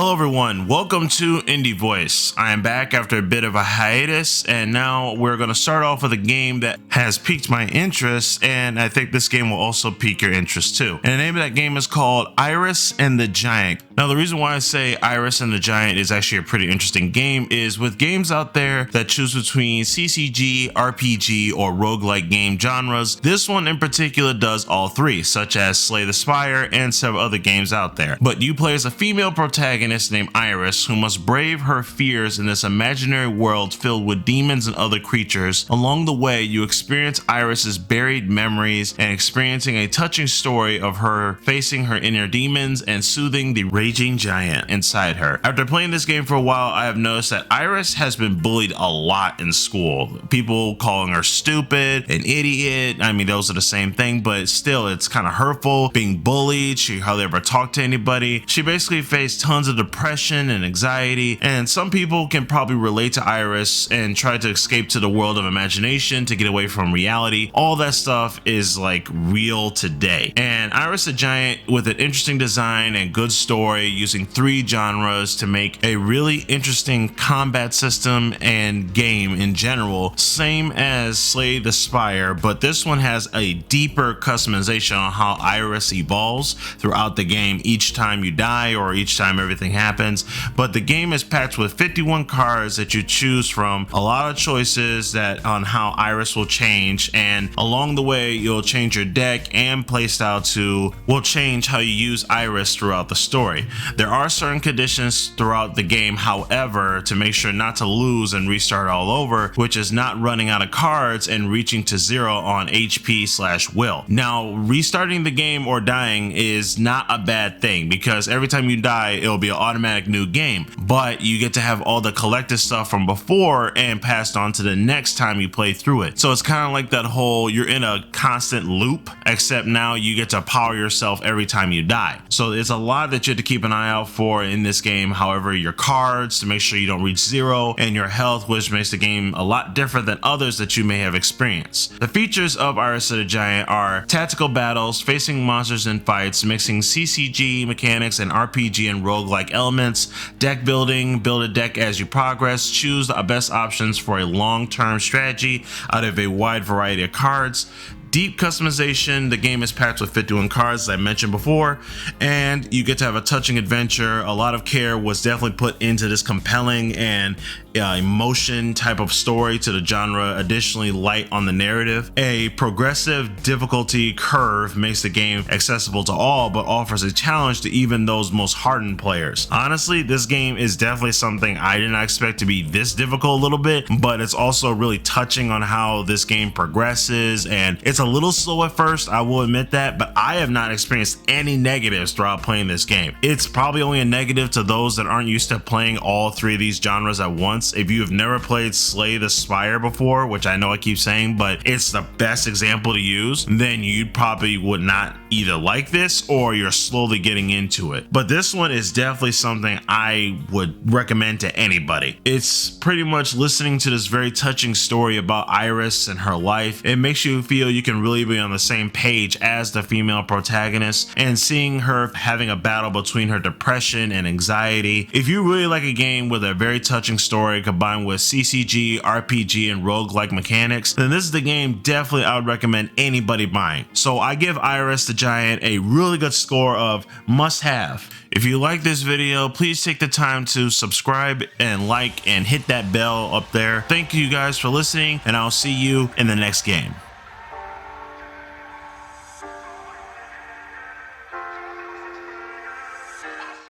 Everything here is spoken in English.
Hello everyone, welcome to IndieVoice. I am back after a bit of a hiatus, and now we're going to start off with a game that has piqued my interest, and I think this game will also pique your interest too. And the name of that game is called Iris and the Giant. Now the reason why I say Iris and the Giant is actually a pretty interesting game is with games out there that choose between CCG, RPG, or roguelike game genres, this one in particular does all three, such as Slay the Spire and several other games out there. But you play as a female protagonist named Iris who must brave her fears in this imaginary world filled with demons and other creatures. Along the way, you experience Iris's buried memories and experiencing a touching story of her facing her inner demons and soothing the raging giant inside her. After playing this game for a while, I have noticed that Iris has been bullied a lot in school. People calling her stupid, an idiot. I mean, those are the same thing, but still, it's kind of hardly being bullied. She hardly ever talked to anybody. She basically faced tons of depression and anxiety, and some people can probably relate to Iris and try to escape to the world of imagination to get away from reality. All that stuff is like real today. And Iris the Giant, with an interesting design and good story, using three genres to make a really interesting combat system and game in general, same as Slay the Spire, but this one has a deeper customization on how Iris evolves throughout the game each time you die or each time everything happens. But the game is packed with 51 cards that you choose from, a lot of choices that on how Iris will change, and along the way you'll change your deck and playstyle will change how you use Iris throughout the story. There are certain conditions throughout the game, however, to make sure not to lose and restart all over, which is not running out of cards and reaching to 0 on HP/will. Now, restarting the game or dying is not a bad thing, because every time you die it'll be an automatic new game, but you get to have all the collected stuff from before and passed on to the next time you play through it. So it's kind of like that whole, you're in a constant loop, except now you get to power yourself every time you die. So it's a lot that you have to keep an eye out for in this game. However, your cards to make sure you don't reach 0, and your health, which makes the game a lot different than others that you may have experienced. The features of Iris the Giant are tactical battles, facing monsters in fights, mixing CCG mechanics and RPG and roguelike elements, deck building, build a deck as you progress, choose the best options for a long-term strategy out of a wide variety of cards. Deep customization. The game is packed with 51 cards, as I mentioned before, and you get to have a touching adventure. A lot of care was definitely put into this compelling and emotion type of story to the genre. Additionally, light on the narrative. A progressive difficulty curve makes the game accessible to all, but offers a challenge to even those most hardened players. Honestly, this game is definitely something I did not expect to be this difficult a little bit, but it's also really touching on how this game progresses, and it's a little slow at first, I will admit that, but I have not experienced any negatives throughout playing this game. It's probably only a negative to those that aren't used to playing all three of these genres at once. If you have never played Slay the Spire before, which I know I keep saying, but it's the best example to use, then you probably would not either like this or you're slowly getting into it. But this one is definitely something I would recommend to anybody. It's pretty much listening to this very touching story about Iris and her life. It makes you feel you can really be on the same page as the female protagonist, and seeing her having a battle between her depression and anxiety. If you really like a game with a very touching story combined with CCG, RPG, and roguelike mechanics, then this is the game definitely I would recommend anybody buying. So I give Iris the Giant a really good score of must have. If you like this video, please take the time to subscribe and like and hit that bell up there. Thank you guys for listening, and I'll see you in the next game.